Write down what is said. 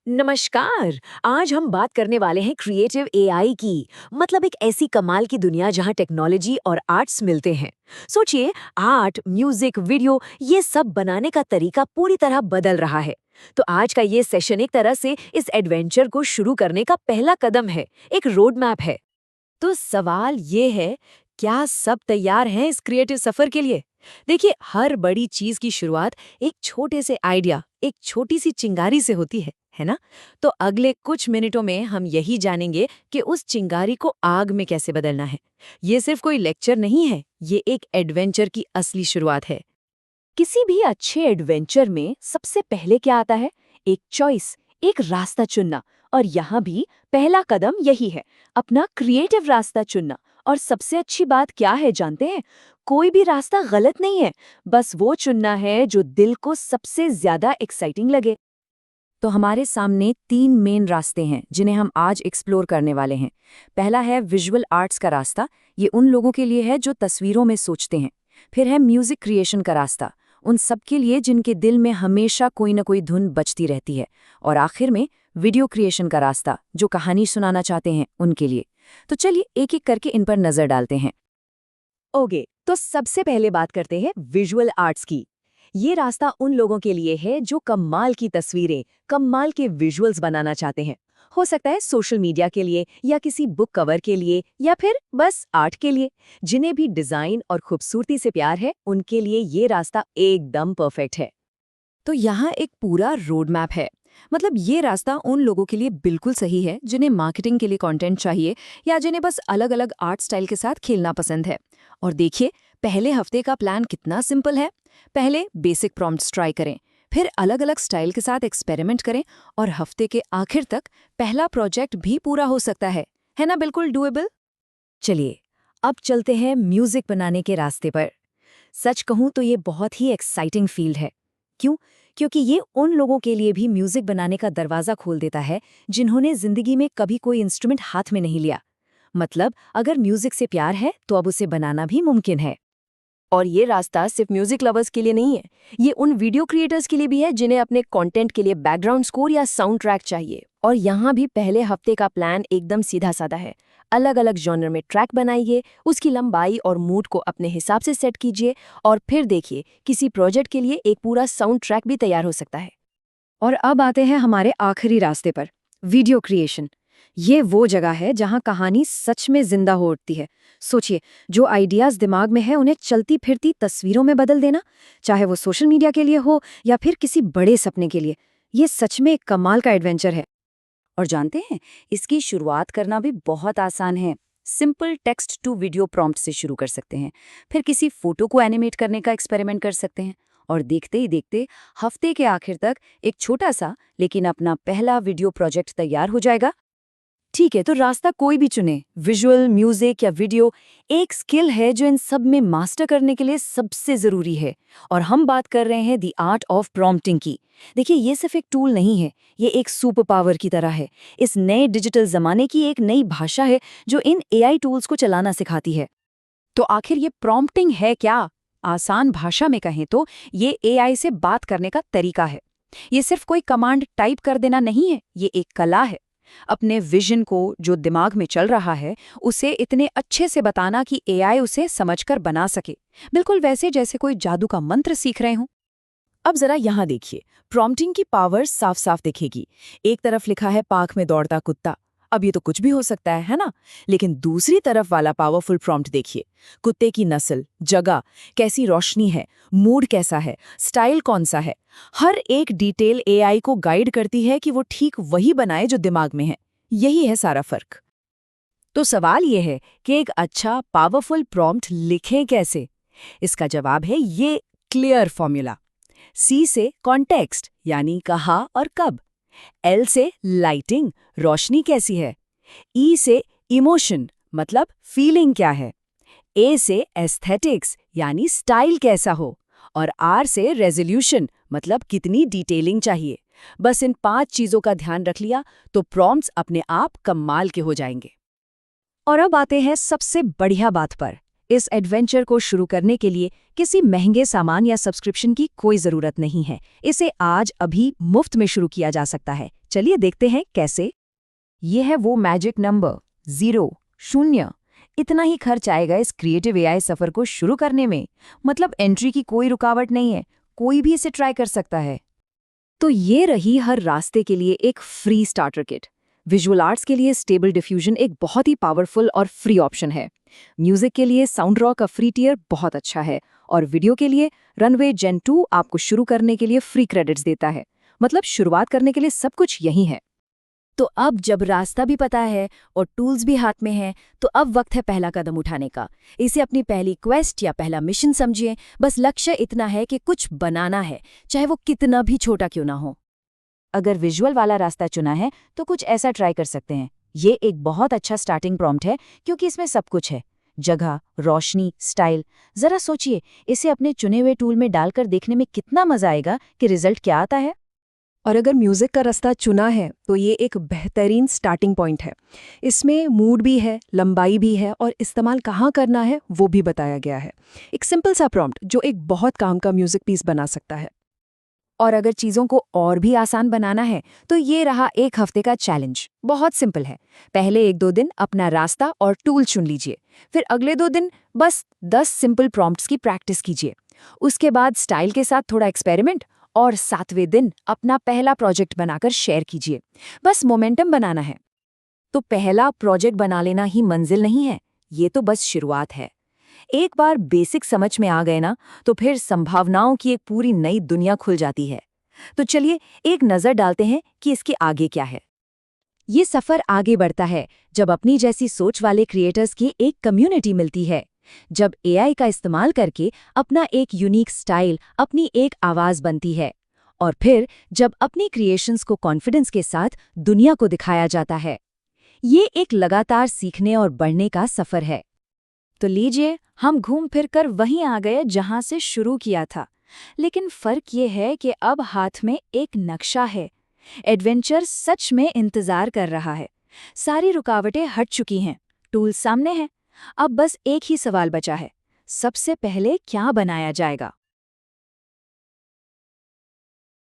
नमस्कार। आज हम बात करने वाले हैं क्रिएटिव एआई की। मतलब एक ऐसी कमाल की दुनिया जहां टेक्नोलॉजी और आर्ट्स मिलते हैं। सोचिए, आर्ट, म्यूजिक, वीडियो, ये सब बनाने का तरीका पूरी तरह बदल रहा है। तो आज का ये सेशन एक तरह से इस एडवेंचर को शुरू करने का पहला कदम है, एक रोड मैप है। तो सवाल ये है, क्या सब तैयार हैं इस क्रिएटिव सफर के लिए? देखिए, हर बड़ी चीज की शुरुआत एक छोटे से आइडिया, एक छोटी सी चिंगारी से होती है ना? तो अगले कुछ मिनटों में हम यही जानेंगे कि उस चिंगारी को आग में कैसे बदलना है। ये सिर्फ कोई लेक्चर नहीं है, ये एक एडवेंचर की असली शुरुआत है। किसी भी अच्छे एडवेंचर में सबसे पहले क्या आता है? एक चॉइस, एक रास्ता चुनना। और यहाँ भी पहला कदम यही है, अपना क्रिएटिव रास्ता चुनना। और सबसे अच्छी बात क्या है जानते हैं? कोई भी रास्ता गलत नहीं है, बस वो चुनना है जो दिल को सबसे ज्यादा एक्साइटिंग लगे। तो हमारे सामने तीन मेन रास्ते हैं जिन्हें हम आज एक्सप्लोर करने वाले हैं। पहला है विजुअल आर्ट्स का रास्ता। ये उन लोगों के लिए है जो तस्वीरों में सोचते हैं। फिर है म्यूजिक क्रिएशन का रास्ता, उन सब के लिए जिनके दिल में हमेशा कोई न कोई धुन बजती रहती है। और आखिर में वीडियो क्रिएशन का रास्ता, जो कहानी सुनाना चाहते हैं उनके लिए। तो चलिए एक एक करके इन पर नजर डालते हैं। ओके, तो सबसे पहले बात करते हैं विजुअल आर्ट्स की। ये रास्ता उन लोगों के लिए है जो कमाल की तस्वीरें, कमाल के विजुअल्स बनाना चाहते हैं। हो सकता है सोशल मीडिया के लिए, या किसी बुक कवर के लिए, या फिर बस आर्ट के लिए। जिन्हें भी डिजाइन और खूबसूरती से प्यार है, उनके लिए ये रास्ता एकदम परफेक्ट है। तो यहाँ एक पूरा रोड मैप है। मतलब ये रास्ता उन लोगों के लिए बिल्कुल सही है जिन्हें मार्केटिंग के लिए कंटेंट चाहिए, या जिन्हें बस अलग अलग आर्ट स्टाइल के साथ खेलना पसंद है। और देखिए, पहले हफ्ते का प्लान कितना सिंपल है। पहले बेसिक प्रॉम्प्ट्स ट्राई करें, फिर अलग अलग स्टाइल के साथ एक्सपेरिमेंट करें, और हफ्ते के आखिर तक पहला प्रोजेक्ट भी पूरा हो सकता है ना? बिल्कुल डुएबल। चलिए, अब चलते हैं म्यूजिक बनाने के रास्ते पर। सच कहूं तो ये बहुत ही एक्साइटिंग फील्ड है। क्यों? क्योंकि ये उन लोगों के लिए भी म्यूजिक बनाने का दरवाजा खोल देता है जिन्होंने जिंदगी में कभी कोई इंस्ट्रूमेंट हाथ में नहीं लिया। मतलब अगर म्यूजिक से प्यार है तो अब उसे बनाना भी मुमकिन है। और ये रास्ता सिर्फ म्यूजिक लवर्स के लिए नहीं है, ये उन वीडियो क्रिएटर्स के लिए भी है जिन्हें अपने कंटेंट के लिए बैकग्राउंड स्कोर या साउंड ट्रैक चाहिए। और यहाँ भी पहले हफ्ते का प्लान एकदम सीधा साधा है। अलग अलग जॉनर में ट्रैक बनाइए, उसकी लंबाई और मूड को अपने हिसाब से सेट कीजिए, और फिर देखिए, किसी प्रोजेक्ट के लिए एक पूरा साउंड ट्रैक भी तैयार हो सकता है। और अब आते हैं हमारे आखिरी रास्ते पर, वीडियो क्रिएशन। ये वो जगह है जहां कहानी सच में जिंदा हो उठती है। सोचिए, जो आइडियाज दिमाग में है उन्हें चलती फिरती तस्वीरों में बदल देना, चाहे वो सोशल मीडिया के लिए हो या फिर किसी बड़े सपने के लिए। ये सच में एक कमाल का एडवेंचर है। और जानते हैं, इसकी शुरुआत करना भी बहुत आसान है। Simple text to video prompt से शुरू कर सकते हैं। फिर किसी फोटो को एनिमेट करने का एक्सपेरिमेंट कर सकते हैं। और देखते ही देखते हफ्ते के आखिर तक एक छोटा सा लेकिन अपना पहला वीडियो प्रोजेक्ट तैयार हो जाएगा। ठीक है, तो रास्ता कोई भी चुने, विजुअल, म्यूजिक या वीडियो, एक स्किल है जो इन सब में मास्टर करने के लिए सबसे जरूरी है। और हम बात कर रहे हैं दी आर्ट ऑफ प्रॉम्प्टिंग की। देखिए, ये सिर्फ एक टूल नहीं है, ये एक सुपर पावर की तरह है। इस नए डिजिटल जमाने की एक नई भाषा है जो इन एआई टूल्स को चलाना सिखाती है। तो आखिर ये प्रॉम्प्टिंग है क्या? आसान भाषा में कहें तो ये एआई से बात करने का तरीका है। ये सिर्फ कोई कमांड टाइप कर देना नहीं है, ये एक कला है। अपने विजन को, जो दिमाग में चल रहा है, उसे इतने अच्छे से बताना कि एआई उसे समझकर बना सके, बिल्कुल वैसे जैसे कोई जादू का मंत्र सीख रहे हों। अब जरा यहाँ देखिए, प्रॉम्प्टिंग की पावर साफ साफ दिखेगी। एक तरफ लिखा है पार्क में दौड़ता कुत्ता। अब ये तो कुछ भी हो सकता है ना? लेकिन दूसरी तरफ वाला पावरफुल प्रॉम्प्ट देखिए। कुत्ते की नस्ल, जगह, कैसी रोशनी है, मूड कैसा है, स्टाइल कौन सा है, हर एक डिटेल एआई को गाइड करती है कि वो ठीक वही बनाए जो दिमाग में है। यही है सारा फर्क। तो सवाल ये है कि एक अच्छा पावरफुल प्रॉम्प्ट लिखें कैसे? इसका जवाब है ये क्लियर फॉर्मूला। सी से कॉन्टेक्स्ट, यानी कहाँ और कब। एल से लाइटिंग, रोशनी कैसी है। ई से इमोशन, मतलब फीलिंग क्या है। ए से एस्थेटिक्स, यानी स्टाइल कैसा हो। और आर से रेजोल्यूशन, मतलब कितनी डिटेलिंग चाहिए। बस इन 5 चीजों का ध्यान रख लिया तो प्रॉम्प्ट्स अपने आप कमाल के हो जाएंगे। और अब आते हैं सबसे बढ़िया बात पर, इस एडवेंचर को शुरू करने के लिए किसी महंगे सामान या सब्सक्रिप्शन की कोई ज़रूरत नहीं है। इसे आज अभी मुफ्त में शुरू किया जा सकता है। चलिए देखते हैं कैसे। ये है वो मैजिक नंबर 0 इतना ही खर्च आएगा इस क्रिएटिव एआई सफ़र को शुरू करने में। मतलब एंट्री की कोई रुकावट नहीं है, कोई भी इसे ट्राई कर सकता है। तो ये रही हर रास्ते के लिए एक free starter kit. Visual arts के लिए स्टेबल डिफ्यूजन एक बहुत ही पावरफुल और फ्री ऑप्शन है। म्यूजिक के लिए साउंड रॉ का फ्री टियर बहुत अच्छा है, और वीडियो के लिए रनवे जेन 2 आपको शुरू करने के लिए फ्री क्रेडिट्स देता है। मतलब शुरुआत करने के लिए सब कुछ यही है। तो अब जब रास्ता भी पता है और टूल्स भी हाथ में हैं, तो अब वक्त है पहला कदम उठाने का। इसे अपनी पहली क्वेस्ट या पहला मिशन समझिए। बस लक्ष्य इतना है कि कुछ बनाना है, चाहे वो कितना भी छोटा क्यों ना हो। अगर विजुअल वाला रास्ता चुना है तो कुछ ऐसा ट्राई कर सकते हैं। ये एक बहुत अच्छा स्टार्टिंग प्रॉम्प्ट है क्योंकि इसमें सब कुछ है, जगह, रोशनी, स्टाइल। जरा सोचिए, इसे अपने चुने हुए टूल में डालकर देखने में कितना मजा आएगा कि रिजल्ट क्या आता है। और अगर म्यूज़िक का रास्ता चुना है तो ये एक बेहतरीन स्टार्टिंग पॉइंट है। इसमें मूड भी है, लंबाई भी है, और इस्तेमाल कहाँ करना है वो भी बताया गया है। एक सिंपल सा प्रॉम्प्ट जो एक बहुत काम का म्यूज़िक पीस बना सकता है। और अगर चीज़ों को और भी आसान बनाना है तो ये रहा 1 हफ्ते का चैलेंज। बहुत सिंपल है। पहले 1-2 दिन अपना रास्ता और टूल चुन लीजिए। फिर अगले 2 दिन बस 10 सिंपल प्रॉम्प्ट्स की प्रैक्टिस कीजिए। उसके बाद स्टाइल के साथ थोड़ा एक्सपेरिमेंट, और 7वें दिन अपना पहला प्रोजेक्ट बनाकर शेयर कीजिए। बस मोमेंटम बनाना है। तो पहला प्रोजेक्ट बना लेना ही मंजिल नहीं है, ये तो बस शुरुआत है। एक बार बेसिक समझ में आ गए ना, तो फिर संभावनाओं की एक पूरी नई दुनिया खुल जाती है। तो चलिए एक नज़र डालते हैं कि इसके आगे क्या है। ये सफ़र आगे बढ़ता है जब अपनी जैसी सोच वाले क्रिएटर्स की एक कम्युनिटी मिलती है, जब एआई का इस्तेमाल करके अपना एक यूनिक स्टाइल, अपनी एक आवाज़ बनती है, और फिर जब अपनी क्रिएशंस को कॉन्फिडेंस के साथ दुनिया को दिखाया जाता है। ये एक लगातार सीखने और बढ़ने का सफ़र है। तो लीजिए, हम घूम फिर कर वहीं आ गए जहां से शुरू किया था। लेकिन फर्क ये है कि अब हाथ में एक नक्शा है। एडवेंचर सच में इंतजार कर रहा है। सारी रुकावटें हट चुकी हैं, टूल सामने हैं। अब बस एक ही सवाल बचा है, सबसे पहले क्या बनाया जाएगा।